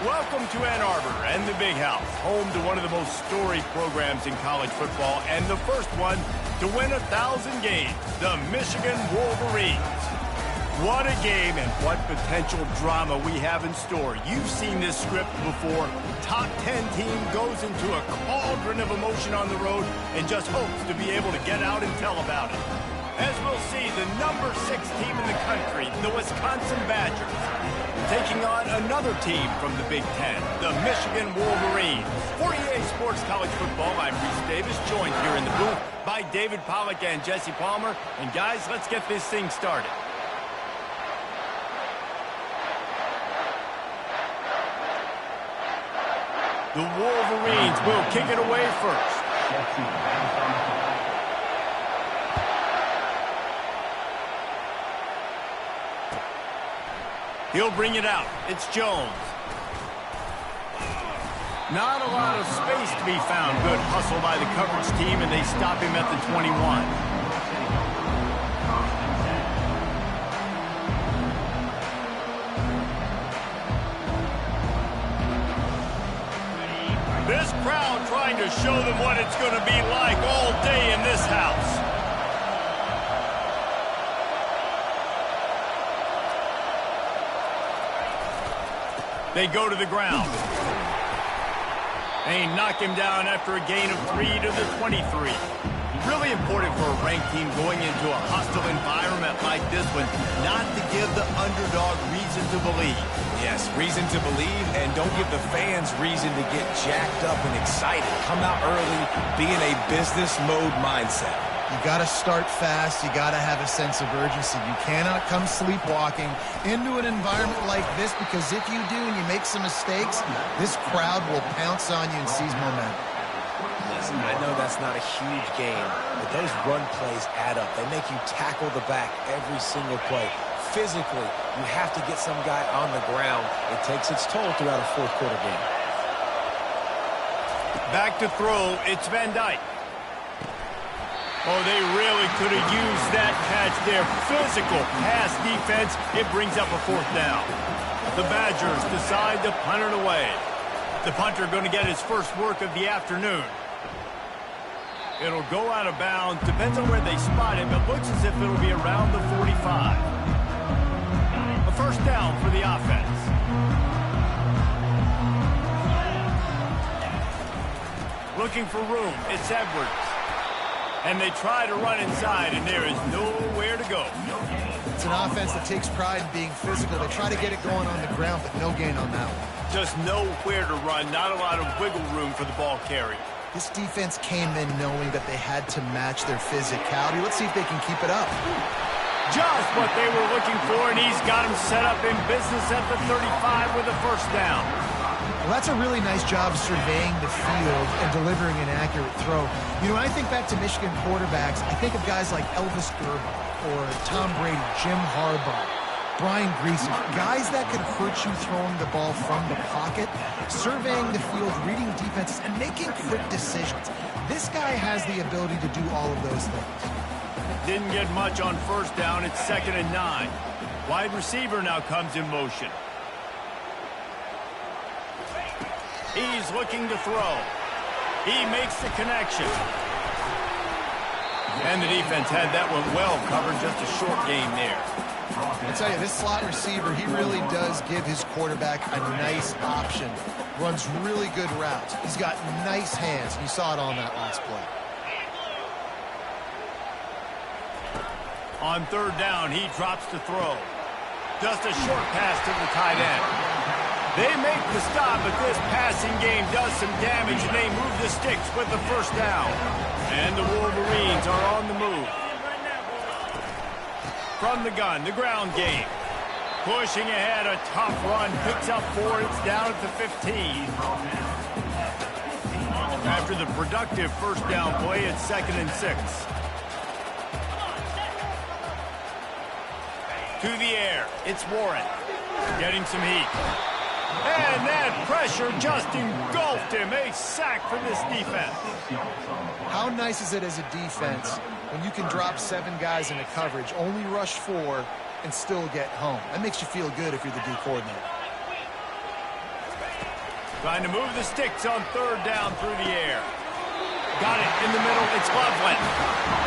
Welcome to Ann Arbor and the Big House, home to one of the most storied programs in college football and the first one to win 1,000 games, the Michigan Wolverines. What a game and what potential drama we have in store. You've seen this script before. Top 10 team goes into a cauldron of emotion on the road and just hopes to be able to get out and tell about it. As we'll see, the number 6 team in the country, the Wisconsin Badgers, taking on another team from the Big Ten, the Michigan Wolverines. For EA Sports College Football, I'm Reese Davis, joined here in the booth by David Pollack and Jesse Palmer. And guys, let's get this thing started. The Wolverines will kick it away first. He'll bring it out. It's Jones. Not a lot of space to be found. Good hustle by the coverage team, and they stop him at the 21. This crowd trying to show them what it's going to be like all day in this house. They go to the ground. They knock him down after a gain of 3 to the 23. Really important for a ranked team going into a hostile environment like this one, not to give the underdog reason to believe. Yes, reason to believe, and don't give the fans reason to get jacked up and excited. Come out early, be in a business mode mindset. You got to start fast. You got to have a sense of urgency. You cannot come sleepwalking into an environment like this, because if you do and you make some mistakes, this crowd will pounce on you and seize momentum. Listen, I know that's not a huge game, but those run plays add up. They make you tackle the back every single play. Physically, you have to get some guy on the ground. It takes its toll throughout a fourth quarter game. Back to throw, it's Van Dyke. Oh, they really could have used that catch there. Physical pass defense. It brings up a 4th down. The Badgers decide to punt it away. The punter going to get his first work of the afternoon. It'll go out of bounds. Depends on where they spot it, but looks as if it'll be around the 45. A first down for the offense. Looking for room. It's Edwards. And they try to run inside, and there is nowhere to go. It's an offense that takes pride in being physical. They try to get it going on the ground, but no gain on that one. Just nowhere to run, not a lot of wiggle room for the ball carry. This defense came in knowing that they had to match their physicality. Let's see if they can keep it up. Just what they were looking for, and he's got him set up in business at the 35 with a first down. Well, that's a really nice job surveying the field and delivering an accurate throw. You know, when I think back to Michigan quarterbacks, I think of guys like Elvis Grbac or Tom Brady, Jim Harbaugh, Brian Griese, guys that could hurt you throwing the ball from the pocket, surveying the field, reading defenses, and making quick decisions. This guy has the ability to do all of those things. Didn't get much on first down. It's 2nd and 9. Wide receiver now comes in motion. He's looking to throw. He makes the connection. And the defense had that one well covered, just a short gain there. I tell you, this slot receiver, he really does give his quarterback a nice option. Runs really good routes. He's got nice hands. You saw it on that last play. On 3rd down, he drops to throw. Just a short pass to the tight end. They make the stop, but this passing game does some damage, and they move the sticks with the first down. And the Wolverines are on the move. From the gun, the ground game. Pushing ahead, a tough run, picks up 4, it's down at the 15. After the productive first down play, it's 2nd and 6. To the air, it's Warren. Getting some heat. And that pressure just engulfed him. A sack for this defense. How nice is it as a defense when you can drop 7 guys into coverage, only rush 4, and still get home? That makes you feel good if you're the D coordinator. Trying to move the sticks on third down through the air. Got it in the middle. It's Loveland.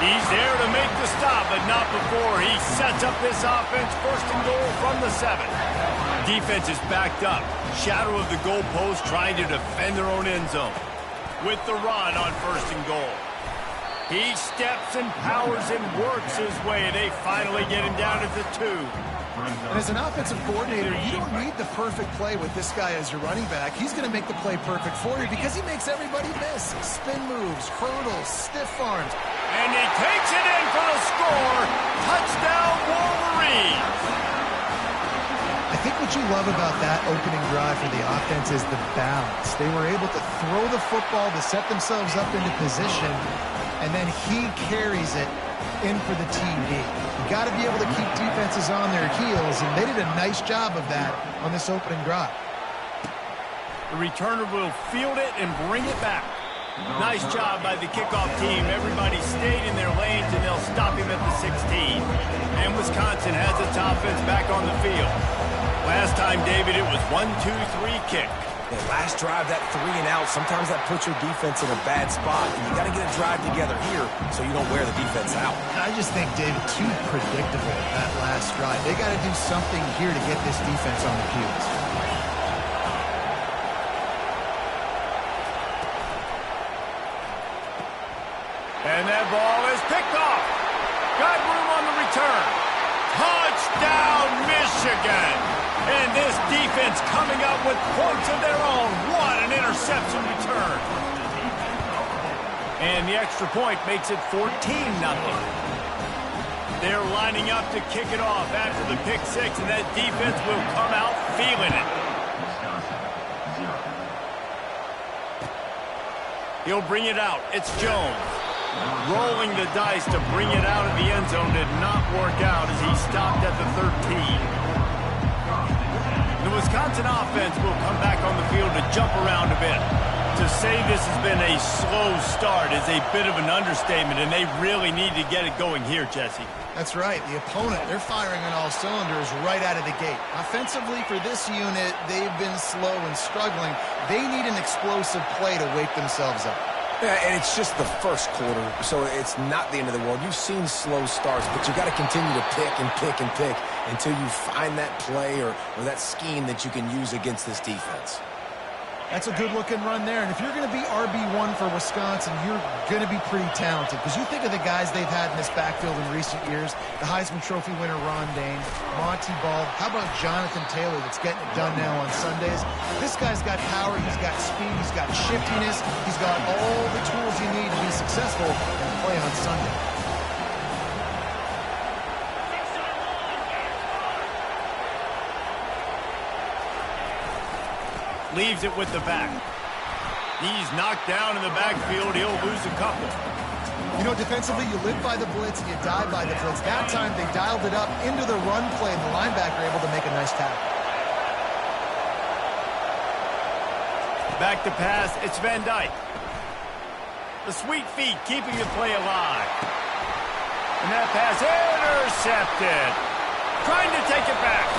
He's there to make the stop, but not before he sets up this offense. First and goal from the 7. Defense is backed up. Shadow of the goalpost trying to defend their own end zone. With the run on first and goal. He steps and powers and works his way. They finally get him down at the 2. And as an offensive coordinator, you don't need the perfect play with this guy as your running back. He's going to make the play perfect for you because he makes everybody miss. Spin moves, hurdles, stiff arms. And he takes it in for the score. Touchdown, Wolverines. I think what you love about that opening drive for the offense is the balance. They were able to throw the football to set themselves up into position, and then he carries it in for the TD. You got to be able to keep defenses on their heels, and they did a nice job of that on this opening drive. The returner will field it and bring it back. Nice job by the kickoff team. Everybody stayed in their lanes, and they'll stop him at the 16. And Wisconsin has its offense back on the field. Last time, David, it was 1-2-3 kick. Yeah, last drive, that 3 and out, sometimes that puts your defense in a bad spot. And you got to get a drive together here so you don't wear the defense out. I just think, David, too predictable that last drive. They got to do something here to get this defense on the heels. And that ball is picked off. Got room on the return. Touchdown, Michigan. And this defense coming up with points of their own. What an interception return. And the extra point makes it 14-0. They're lining up to kick it off after the pick 6, and that defense will come out feeling it. He'll bring it out. It's Jones. Rolling the dice to bring it out of the end zone did not work out as he stopped at the 13. The Wisconsin offense will come back on the field to jump around a bit. To say this has been a slow start is a bit of an understatement, and they really need to get it going here, Jesse. That's right. The opponent, they're firing on all cylinders right out of the gate. Offensively, for this unit, they've been slow and struggling. They need an explosive play to wake themselves up. Yeah, and it's just the first quarter, so it's not the end of the world. You've seen slow starts, but you got to continue to pick and pick and pick until you find that play or that scheme that you can use against this defense. That's a good-looking run there. And if you're going to be RB1 for Wisconsin, you're going to be pretty talented. Because you think of the guys they've had in this backfield in recent years, the Heisman Trophy winner Ron Dayne, Monty Ball. How about Jonathan Taylor that's getting it done now on Sundays? This guy's got power, he's got speed, he's got shiftiness, he's got all the tools you need to be successful and play on Sunday. Leaves it with the back. He's knocked down in the backfield. He'll lose a couple. You know, defensively, you live by the blitz and you die by the blitz. That time, they dialed it up into the run play, and the linebacker able to make a nice tackle. Back to pass. It's Van Dyke. The sweet feet keeping the play alive. And that pass intercepted. Trying to take it back.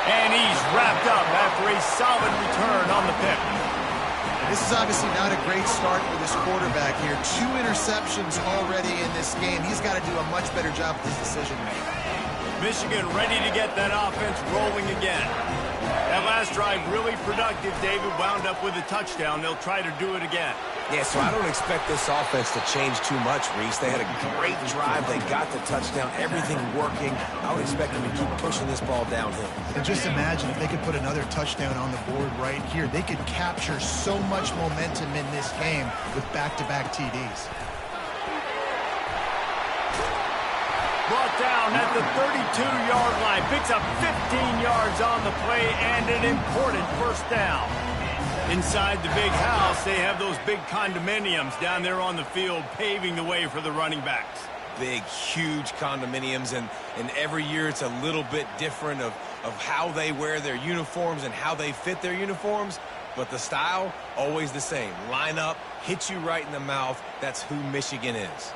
And he's wrapped up after a solid return on the pick. This is obviously not a great start for this quarterback here. 2 interceptions already in this game. He's got to do a much better job with his decision-making. Michigan ready to get that offense rolling again. That last drive really productive. David wound up with a touchdown. They'll try to do it again. Yeah, so I don't expect this offense to change too much, Reese. They had a great drive. They got the touchdown. Everything working. I would expect them to keep pushing this ball downhill. And just imagine if they could put another touchdown on the board right here. They could capture so much momentum in this game with back-to-back TDs. Brought down at the 32-yard line. Picks up 15 yards on the play and an important first down. Inside the big house, they have those big condominiums down there on the field paving the way for the running backs. Big, huge condominiums, and every year it's a little bit different of how they wear their uniforms and how they fit their uniforms, but the style, always the same. Line up, hit you right in the mouth. That's who Michigan is.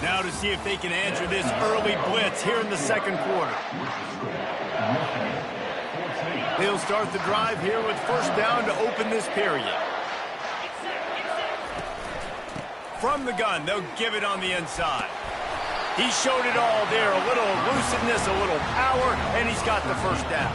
Now to see if they can answer this early blitz here in the second quarter. They'll start the drive here with first down to open this period. From the gun, they'll give it on the inside. He showed it all there, a little elusiveness, a little power, and he's got the first down.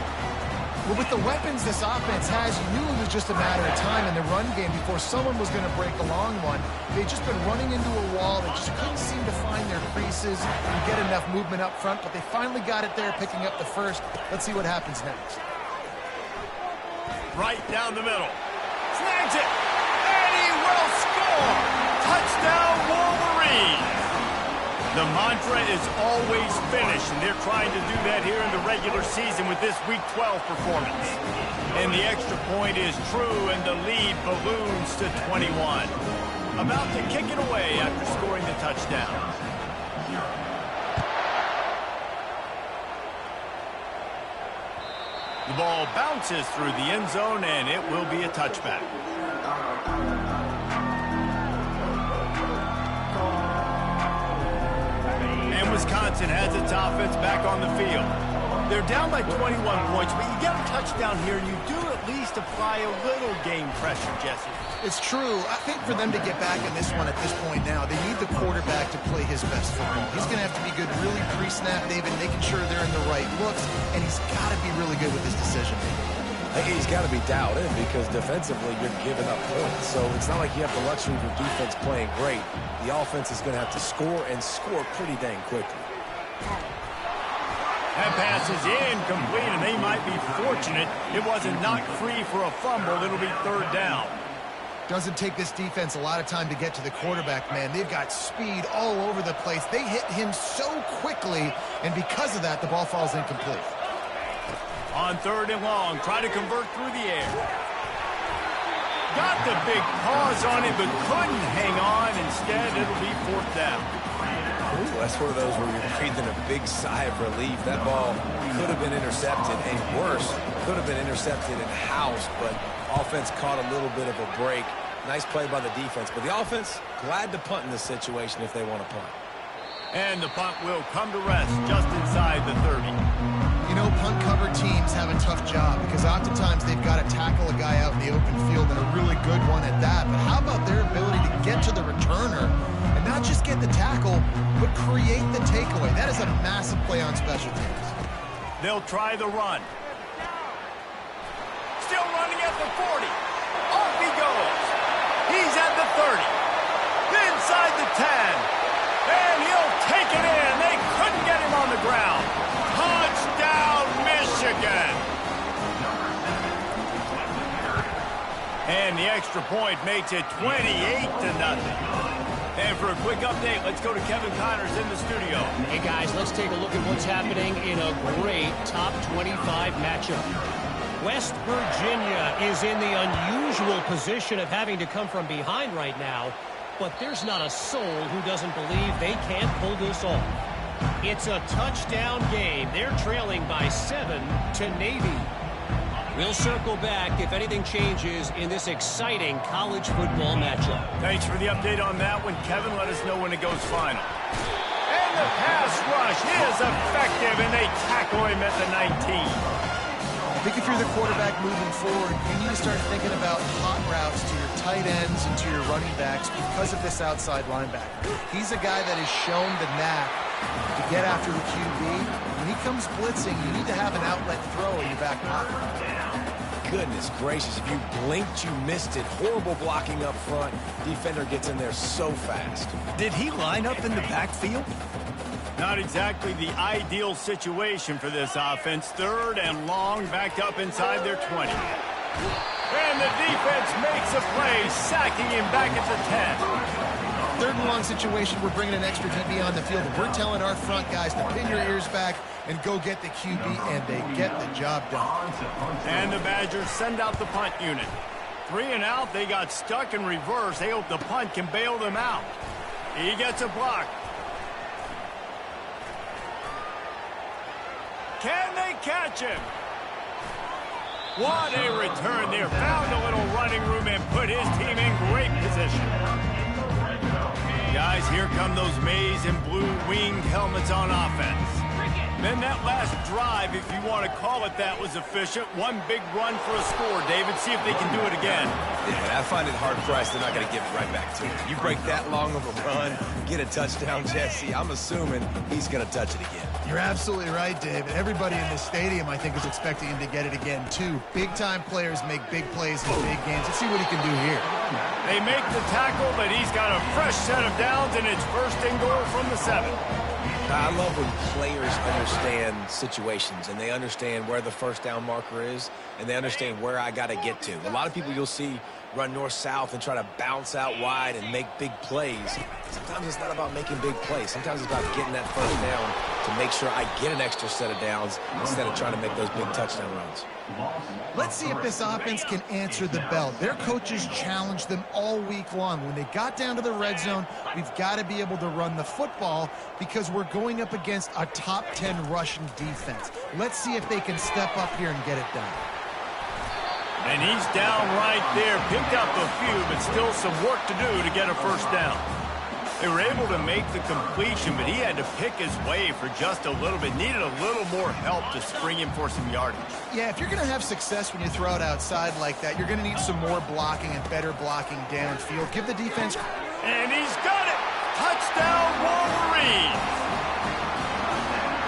Well, with the weapons this offense has, you knew it was just a matter of time in the run game before someone was going to break a long one. They've just been running into a wall. They just couldn't seem to find their creases and get enough movement up front, but they finally got it there, picking up the first. Let's see what happens next. Right down the middle. Snags it, and he will score! Touchdown, Wolverines! The mantra is always finish, and they're trying to do that here in the regular season with this Week 12 performance. And the extra point is true, and the lead balloons to 21. About to kick it away after scoring the touchdown. The ball bounces through the end zone, and it will be a touchback. Wisconsin has its offense back on the field. They're down by 21 points, but you get a touchdown here, and you do at least apply a little game pressure, Jesse. It's true. I think for them to get back in this one at this point now, they need the quarterback to play his best football. He's going to have to be good really pre-snap, David, making sure they're in the right looks, and he's got to be really good with his decision-making. He's got to be dialed in because defensively you're giving up points. So it's not like you have the luxury of your defense playing great. The offense is going to have to score and score pretty dang quickly. That pass is incomplete, and they might be fortunate it wasn't knocked free for a fumble. It'll be third down. Doesn't take this defense a lot of time to get to the quarterback, man. They've got speed all over the place. They hit him so quickly, and because of that, the ball falls incomplete. On third and long, try to convert through the air. Got the big paws on it, but couldn't hang on. Instead, it'll be fourth down. Ooh, that's one of those where you're breathing a big sigh of relief. That ball could have been intercepted, and worse, could have been intercepted in house, but offense caught a little bit of a break. Nice play by the defense, but the offense glad to punt in this situation if they want to punt. And the punt will come to rest just inside the 30. You know, punt cover teams have a tough job because oftentimes they've got to tackle a guy out in the open field, and a really good one at that. But how about their ability to get to the returner and not just get the tackle, but create the takeaway? That is a massive play on special teams. They'll try the run. Still running at the 40. Off he goes. He's at the 30. Inside the 10. And he'll take it in. They couldn't get him on the ground. Touchdown, Michigan! And the extra point makes it 28-0. And for a quick update, let's go to Kevin Connors in the studio. Hey, guys, let's take a look at what's happening in a great top 25 matchup. West Virginia is in the unusual position of having to come from behind right now, but there's not a soul who doesn't believe they can't pull this off. It's a touchdown game. They're trailing by 7 to Navy. We'll circle back if anything changes in this exciting college football matchup. Thanks for the update on that one, Kevin. Let us know when it goes final. And the pass rush is effective, and they tackle him at the 19. I think if you're the quarterback moving forward, you need to start thinking about hot routes to your tight ends and to your running backs because of this outside linebacker. He's a guy that has shown the knack to get after the QB. When he comes blitzing, you need to have an outlet throw in your back pocket. Goodness gracious, if you blinked, you missed it. Horrible blocking up front. Defender gets in there so fast. Did he line up in the backfield? Not exactly the ideal situation for this offense. Third and long, backed up inside their 20. And the defense makes a play, sacking him back at the 10. Third and long situation, we're bringing an extra DB on the field. We're telling our front guys to pin your ears back and go get the QB, and they get the job done. And the Badgers send out the punt unit. 3 and out, they got stuck in reverse. They hope the punt can bail them out. He gets a block. Can they catch him? What a return there. Found a little running room and put his team in great position. Got guys, here come those maize and blue winged helmets on offense. Then that last drive, if you want to call it that, was efficient. One big run for a score, David. See if they can do it again. Yeah, I find it hard-pressed they're not going to give it right back to him. You break that long of a run, get a touchdown, Jesse, I'm assuming he's going to touch it again. You're absolutely right, David. Everybody in this stadium, I think, is expecting him to get it again, too. Big-time players make big plays in big games. Let's see what he can do here. They make the tackle, but he's got a fresh set of downs, and it's first and goal from the 7. I love when players understand situations and they understand where the first down marker is and they understand where I got to get to. A lot of people you'll see run north-south and try to bounce out wide and make big plays. Sometimes it's not about making big plays. Sometimes it's about getting that first down to make sure I get an extra set of downs instead of trying to make those big touchdown runs. Let's see if this offense can answer the bell. Their coaches challenged them all week long. When they got down to the red zone, we've got to be able to run the football because we're going up against a top 10 rushing defense. Let's see if they can step up here and get it done. And he's down right there. Picked up a few, but still some work to do to get a first down. They were able to make the completion, but he had to pick his way for just a little bit. Needed a little more help to spring him for some yardage. Yeah, if you're going to have success when you throw it outside like that, you're going to need some more blocking and better blocking downfield. Give the defense... And he's got it! Touchdown, Wolverine!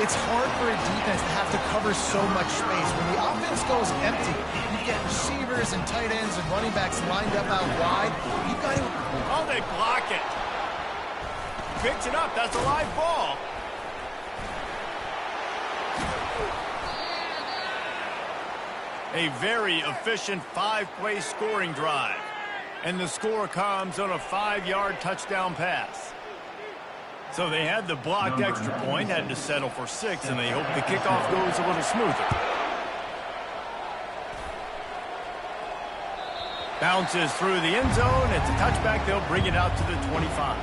It's hard for a defense to have to cover so much space. When the offense goes empty, you get receivers and tight ends and running backs lined up out wide. You've got to... Oh, they block it. Picks it up. That's a live ball. A very efficient 5-play scoring drive. And the score comes on a 5-yard touchdown pass. So they had the blocked extra point, had to settle for 6, and they hope the kickoff goes a little smoother. Bounces through the end zone. It's a touchback. They'll bring it out to the 25.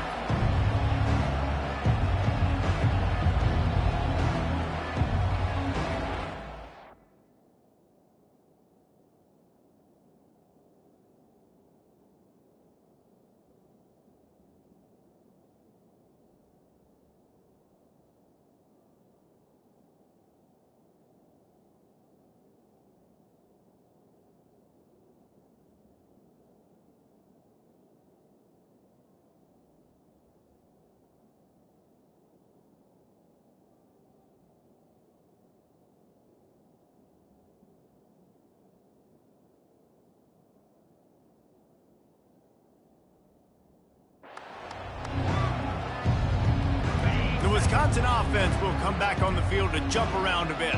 Wisconsin offense will come back on the field to jump around a bit.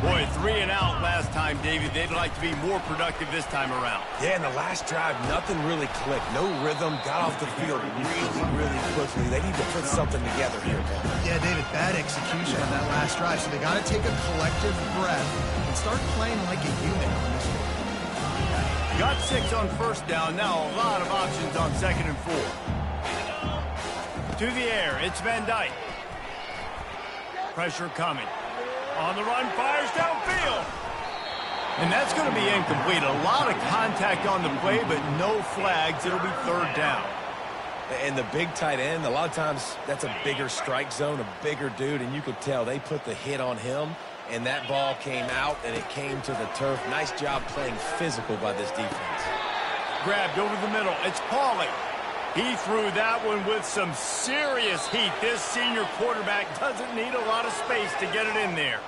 Boy, 3 and out last time, David. They'd like to be more productive this time around. Yeah, in the last drive, nothing really clicked. No rhythm, got off the field really quickly. They need to put something together here, Paul. Yeah, David, bad execution on that last drive. So they got to take a collective breath and start playing like a unit on this one. Got 6 on first down. Now a lot of options on 2nd and 4. To the air, it's Van Dyke. Pressure coming. On the run, fires downfield. And that's going to be incomplete. A lot of contact on the play, but no flags. It'll be 3rd down. And the big tight end, a lot of times that's a bigger strike zone, a bigger dude, and you could tell they put the hit on him, and that ball came out, and it came to the turf. Nice job playing physical by this defense. Grabbed over the middle. It's Pauly. He threw that one with some serious heat. This senior quarterback doesn't need a lot of space to get it in there.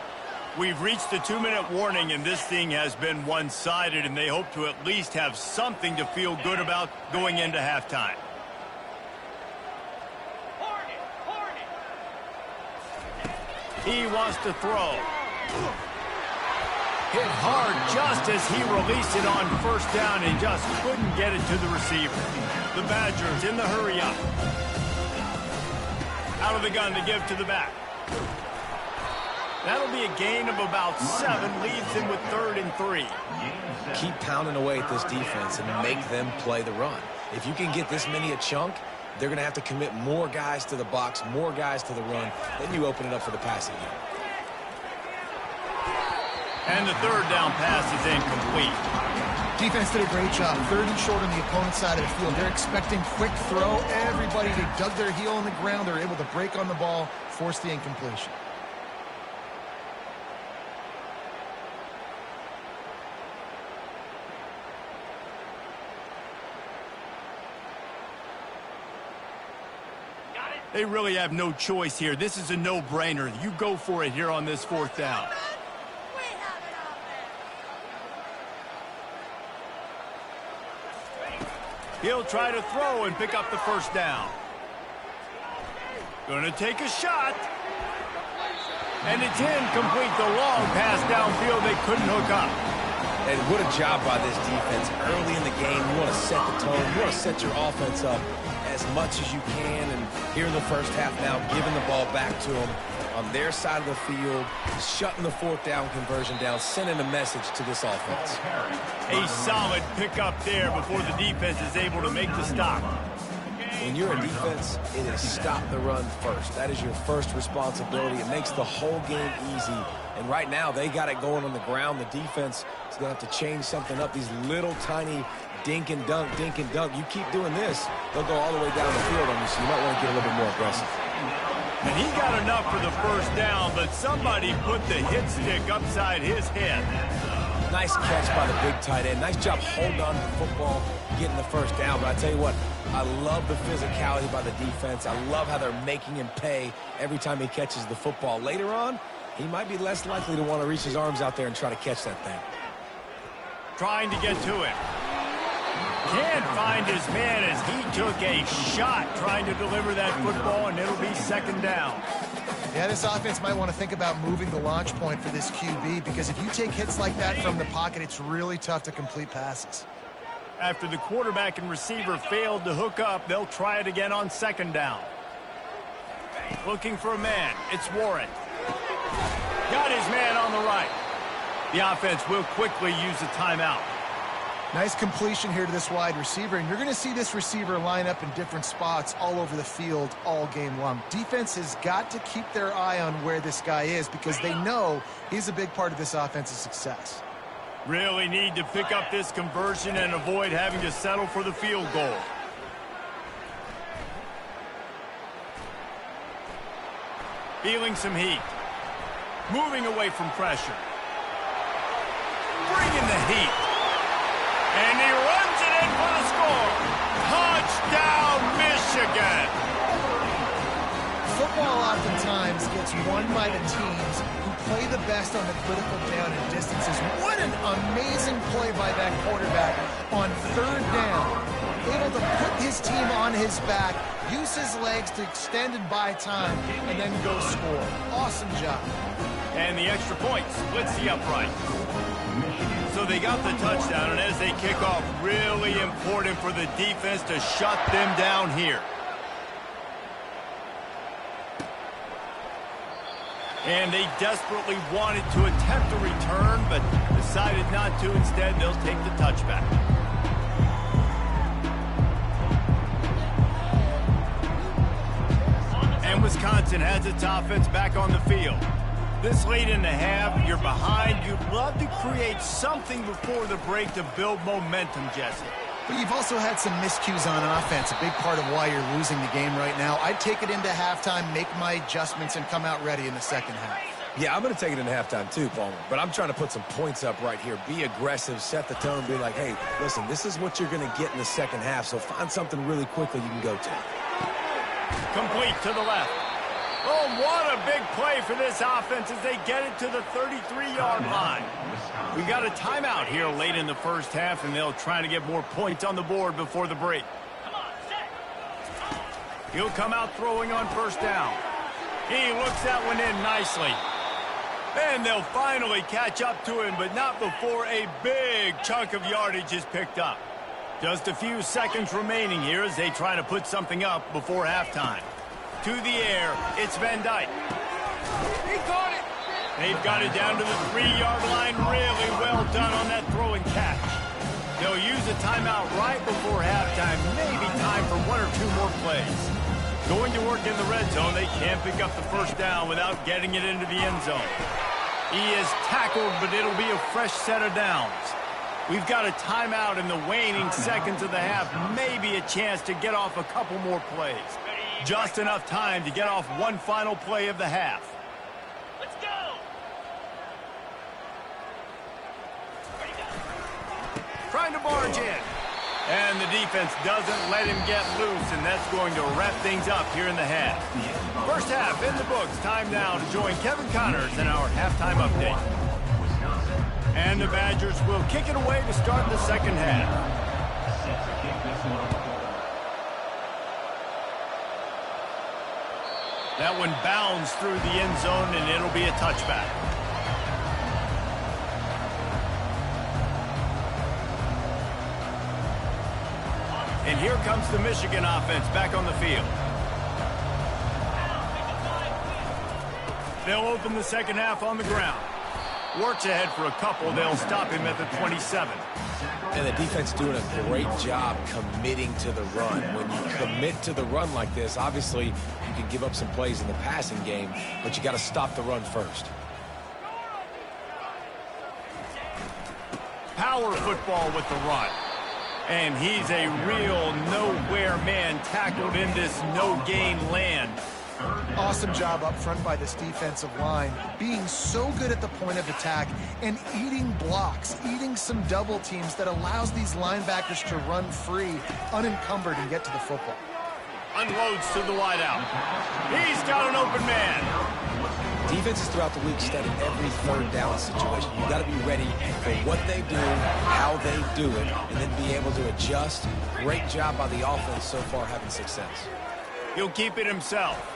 We've reached the 2-minute warning, and this thing has been one-sided, and they hope to at least have something to feel good about going into halftime. He wants to throw. Hit hard just as he released it on first down and just couldn't get it to the receiver. The Badgers in the hurry up. Out of the gun to give to the back. That'll be a gain of about 7, leaves them with 3rd and 3. Keep pounding away at this defense and make them play the run. If you can get this many a chunk, they're going to have to commit more guys to the box, more guys to the run. Then you open it up for the passing game. And the 3rd down pass is incomplete. defense did a great job. 30 short on the opponent's side of the field. They're expecting quick throw. Everybody, they dug their heel on the ground. They're able to break on the ball, force the incompletion. They really have no choice here. This is a no-brainer. You go for it here on this 4th down. He'll try to throw and pick up the 1st down. Gonna take a shot. And it's incomplete. The long pass downfield they couldn't hook up. And what a job by this defense. Early in the game, you want to set the tone. You want to set your offense up as much as you can. And here in the first half now, giving the ball back to them on their side of the field, shutting the 4th down conversion down, sending a message to this offense. A solid pickup there before the defense is able to make the stop. When you're a defense, it is stop the run first. That is your first responsibility. It makes the whole game easy. And right now, they got it going on the ground. The defense is going to have to change something up. These little tiny dink and dunk, dink and dunk. You keep doing this, they'll go all the way down the field on you, so you might want to get a little bit more aggressive. And he got enough for the 1st down, but somebody put the hit stick upside his head. Nice catch by the big tight end. Nice job holding on to the football, getting the 1st down. But I tell you what, I love the physicality by the defense. I love how they're making him pay every time he catches the football. Later on, he might be less likely to want to reach his arms out there and try to catch that thing. Trying to get to it. Can't find his man as he took a shot trying to deliver that football, and it'll be 2nd down. Yeah, this offense might want to think about moving the launch point for this QB, because if you take hits like that from the pocket, it's really tough to complete passes. After the quarterback and receiver failed to hook up, they'll try it again on 2nd down. Looking for a man. It's Warren. Got his man on the right. The offense will quickly use a timeout. Nice completion here to this wide receiver, and you're going to see this receiver line up in different spots all over the field all game long. Defense has got to keep their eye on where this guy is, because they know he's a big part of this offense's success. Really need to pick up this conversion and avoid having to settle for the field goal. Feeling some heat. Moving away from pressure. Bringing the heat. And he runs it in for the score. Touchdown, Michigan. Football oftentimes gets won by the teams who play the best on the critical down and distances. What an amazing play by that quarterback on 3rd down. Able to put his team on his back, use his legs to extend and buy time, and then go score. Awesome job. And the extra point splits the upright. So they got the touchdown, and as they kick off, really important for the defense to shut them down here. And they desperately wanted to attempt a return, but decided not to. Instead, they'll take the touchback. And Wisconsin has its offense back on the field. This late in the half, you're behind. You'd love to create something before the break to build momentum, Jesse. But you've also had some miscues on offense, a big part of why you're losing the game right now. I'd take it into halftime, make my adjustments, and come out ready in the 2nd half. Yeah, I'm going to take it into halftime too, Palmer. But I'm trying to put some points up right here. Be aggressive, set the tone, be like, hey, listen, this is what you're going to get in the 2nd half, so find something really quickly you can go to. Complete to the left. Oh, what a big play for this offense as they get it to the 33-yard line. We got a timeout here late in the first half, and they'll try to get more points on the board before the break. He'll come out throwing on 1st down. He looks that one in nicely. And they'll finally catch up to him, but not before a big chunk of yardage is picked up. Just a few seconds remaining here as they try to put something up before halftime. To the air, it's Van Dyke. He caught it. They've got it down to the 3-yard line. Really well done on that throw and catch. They'll use a timeout right before halftime. Maybe time for 1 or 2 more plays. Going to work in the red zone. They can't pick up the 1st down without getting it into the end zone. He is tackled, but it'll be a fresh set of downs. We've got a timeout in the waning seconds of the half. Maybe a chance to get off a couple more plays. Just enough time to get off one final play of the half. Let's go! Trying to barge in. And the defense doesn't let him get loose, and that's going to wrap things up here in the half. First half in the books. Time now to join Kevin Connors in our halftime update. And the Badgers will kick it away to start the second half. That one bounds through the end zone, and it'll be a touchback. And here comes the Michigan offense back on the field. They'll open the second half on the ground. Works ahead for a couple. They'll stop him at the 27. And the defense doing a great job committing to the run. When you commit to the run like this, obviously you can give up some plays in the passing game, but you got to stop the run first. Power football with the run. And he's a real nowhere man tackled in this no-gain land. Awesome job up front by this defensive line, being so good at the point of attack and eating blocks, eating some double teams that allows these linebackers to run free, unencumbered, and get to the football. Unloads to the wideout. He's got an open man. Defenses throughout the week study every third down situation. You got to be ready for what they do, how they do it, and then be able to adjust. Great job by the offense so far having success. He'll keep it himself.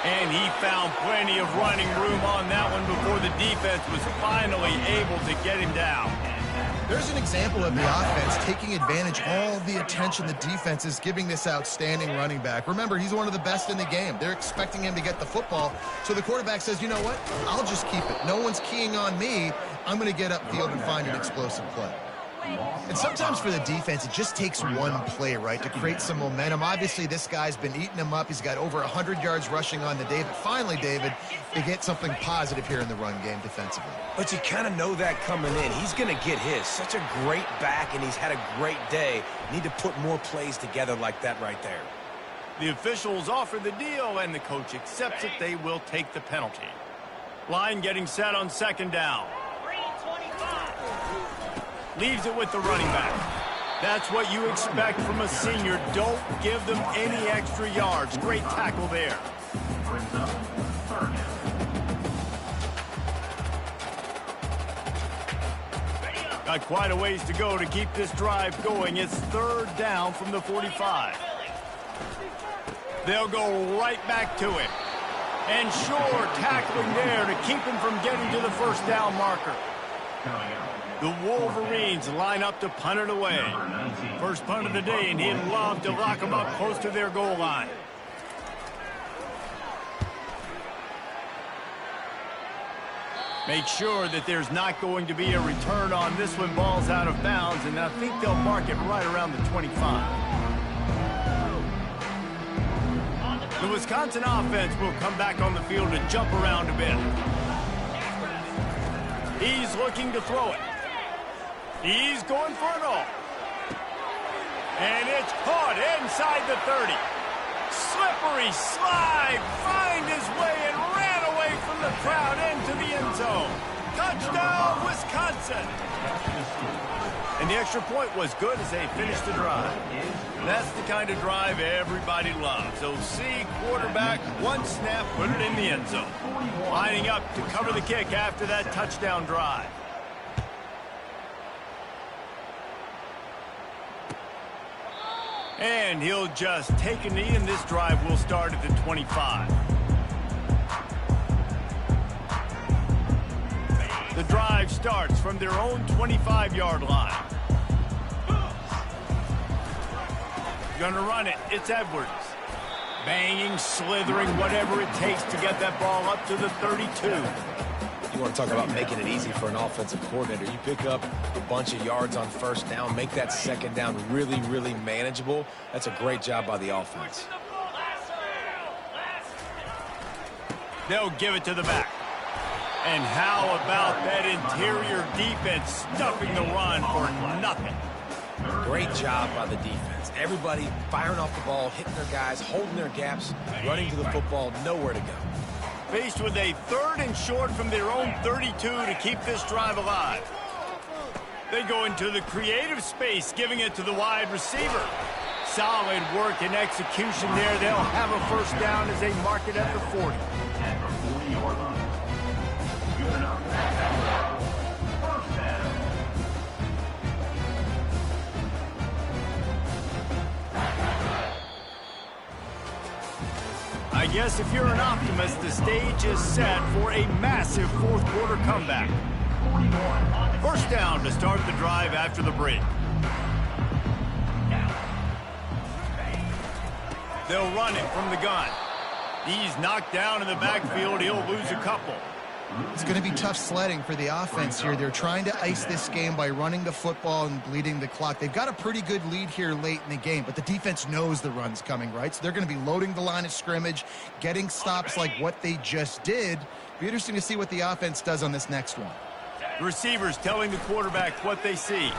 And he found plenty of running room on that one before the defense was finally able to get him down. There's an example of the offense taking advantage of all the attention the defense is giving this outstanding running back. Remember, he's one of the best in the game. They're expecting him to get the football. So the quarterback says, you know what? I'll just keep it. No one's keying on me. I'm going to get upfield and find an explosive play. And sometimes for the defense, it just takes one play, right, to create some momentum. Obviously, this guy's been eating him up. He's got over 100 yards rushing on the day. But finally, David, they get something positive here in the run game defensively. But you kind of know that coming in. He's going to get his. Such a great back, and he's had a great day. Need to put more plays together like that right there. The officials offer the deal, and the coach accepts it. They will take the penalty. Line getting set on second down. Leaves it with the running back. That's what you expect from a senior. Don't give them any extra yards. Great tackle there. Got quite a ways to go to keep this drive going. It's third down from the 45. They'll go right back to it. And sure, tackling there to keep him from getting to the first down marker. The Wolverines line up to punt it away. First punt of the day, and he'd love to lock them up close to their goal line. Make sure that there's not going to be a return on this one. Ball's out of bounds, and I think they'll mark it right around the 25. The Wisconsin offense will come back on the field to jump around a bit. He's looking to throw it. He's going for it all. And it's caught inside the 30. Slippery slide, find his way and ran away from the crowd into the end zone. Touchdown, Wisconsin. And the extra point was good as they finished the drive. That's the kind of drive everybody loves. OC quarterback, one snap, put it in the end zone. Lining up to cover the kick after that touchdown drive. And he'll just take a knee, and this drive will start at the 25. The drive starts from their own 25-yard line. Gonna run it. It's Edwards. Banging, slithering, whatever it takes to get that ball up to the 32. You want to talk about making it easy for an offensive coordinator. You pick up a bunch of yards on first down, make that second down really, really manageable. That's a great job by the offense. They'll give it to the back. And how about that interior defense stuffing the run for nothing? Great job by the defense. Everybody firing off the ball, hitting their guys, holding their gaps, running to the football, nowhere to go. Faced with a 3rd and short from their own 32 to keep this drive alive. They go into the creative space, giving it to the wide receiver. Solid work and execution there. They'll have a first down as they mark it at the 40. I guess if you're an optimist, the stage is set for a massive fourth quarter comeback. First down to start the drive after the break. They'll run it from the gun. He's knocked down in the backfield. He'll lose a couple. It's going to be tough sledding for the offense here. They're trying to ice this game by running the football and bleeding the clock. They've got a pretty good lead here late in the game, but the defense knows the run's coming, right? So they're going to be loading the line of scrimmage, getting stops like what they just did. Be interesting to see what the offense does on this next one. Receivers telling the quarterback what they see.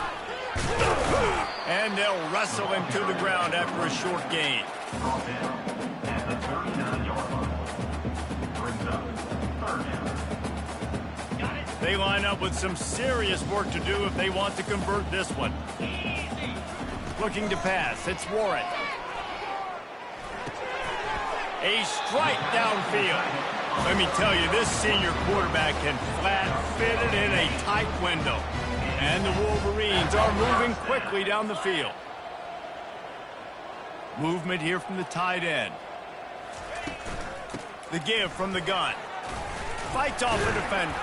And they'll wrestle him to the ground after a short gain. They line up with some serious work to do if they want to convert this one. Looking to pass, it's Warren. A strike downfield. Let me tell you, this senior quarterback can flat fit it in a tight window. And the Wolverines are moving quickly down the field. Movement here from the tight end. The give from the gun. Fights off the defender.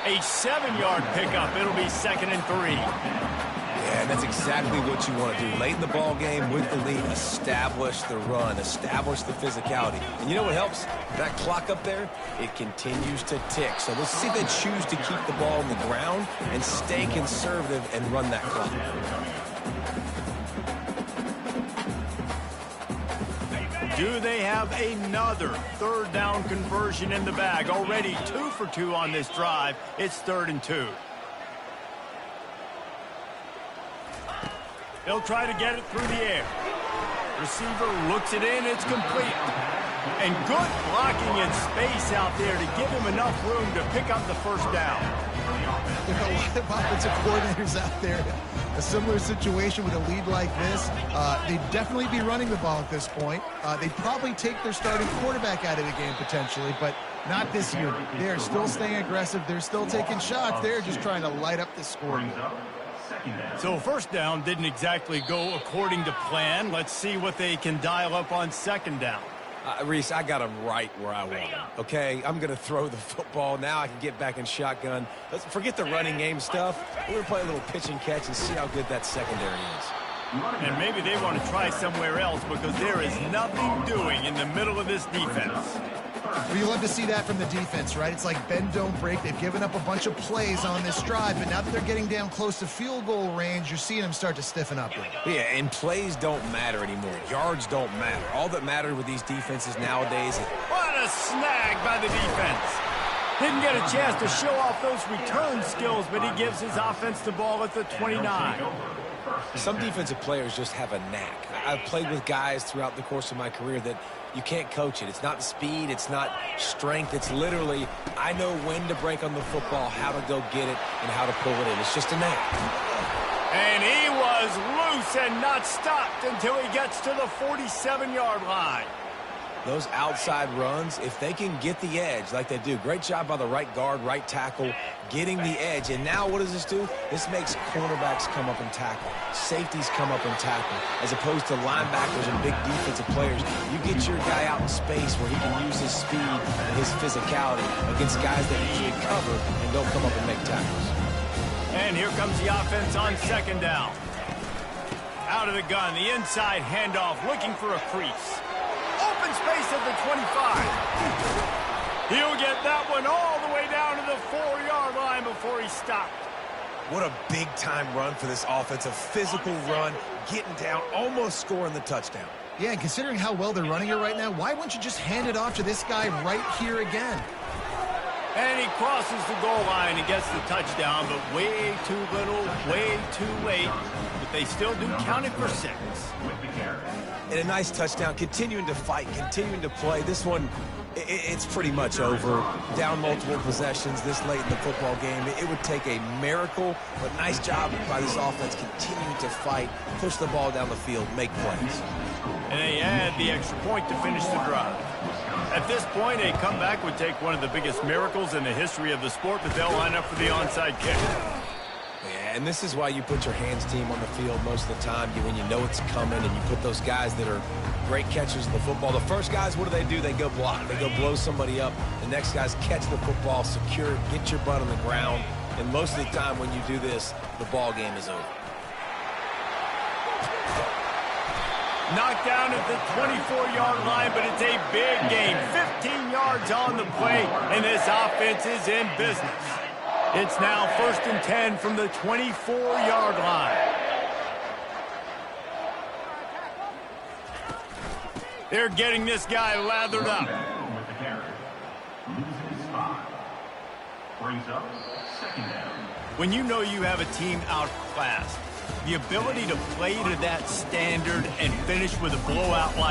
A 7-yard pickup. It'll be 2nd and 3. Yeah, that's exactly what you want to do. Late in the ball game with the lead, establish the run, establish the physicality. And you know what helps? That clock up there, it continues to tick. So let's see if they choose to keep the ball on the ground and stay conservative and run that clock. Do they have another 3rd down conversion in the bag? Already 2 for 2 on this drive. It's 3rd and 2. They'll try to get it through the air. Receiver looks it in. It's complete. And good blocking in space out there to give him enough room to pick up the first down. There are a lot of offensive coordinators out there. A similar situation with a lead like this. They'd definitely be running the ball at this point. They'd probably take their starting quarterback out of the game potentially, but not this year. They're still staying aggressive. They're still taking shots. They're just trying to light up the scoreboard. So first down didn't exactly go according to plan. Let's see what they can dial up on 2nd down. Reese, I got him right where I want him, okay? I'm going to throw the football. Now I can get back in shotgun. Let's forget the running game stuff. We're going to play a little pitch and catch and see how good that secondary is. And maybe they want to try somewhere else because there is nothing doing in the middle of this defense. Well, you love to see that from the defense, right? It's like bend, don't break. They've given up a bunch of plays on this drive, but now that they're getting down close to field goal range, you're seeing them start to stiffen up. Yeah, and plays don't matter anymore. Yards don't matter. All that matters with these defenses nowadays is... What a snag by the defense. Didn't get a chance to show off those return skills, but he gives his offense the ball at the 29. Some defensive players just have a knack. I've played with guys throughout the course of my career that you can't coach it. It's not speed. It's not strength. It's literally, I know when to break on the football, how to go get it, and how to pull it in. It's just a knack. And he was loose and not stopped until he gets to the 47-yard line. Those outside runs, if they can get the edge like they do, great job by the right guard, right tackle, getting the edge. And now what does this do? This makes cornerbacks come up and tackle. Safeties come up and tackle. As opposed to linebackers and big defensive players, you get your guy out in space where he can use his speed and his physicality against guys that usually cover and don't come up and make tackles. And here comes the offense on 2nd down. Out of the gun, the inside handoff, looking for a crease. Open space at the 25. He'll get that one all the way down to the 4-yard line before he stopped. What a big-time run for this offense. A physical run, getting down, almost scoring the touchdown. Yeah, and considering how well they're running it right now, why wouldn't you just hand it off to this guy right here again? And he crosses the goal line and gets the touchdown, but way too little, way too late. But they still do count it for 6. And a nice touchdown, continuing to fight, continuing to play. This one, it's pretty much over. Down multiple possessions this late in the football game. It would take a miracle, but nice job by this offense continuing to fight, push the ball down the field, make plays. And they add the extra point to finish the drive. At this point, a comeback would take one of the biggest miracles in the history of the sport, but they'll line up for the onside kick. Yeah, and this is why you put your hands team on the field most of the time, when you know it's coming, and you put those guys that are great catchers of the football. The first guys, what do? They go block. They go blow somebody up. The next guys catch the football, secure it, get your butt on the ground. And most of the time when you do this, the ball game is over. Knocked down at the 24-yard line, but it's a big game. 15 yards on the play, and this offense is in business. It's now 1st and 10 from the 24-yard line. They're getting this guy lathered up. When you know you have a team outclassed, the ability to play to that standard and finish with a blowout like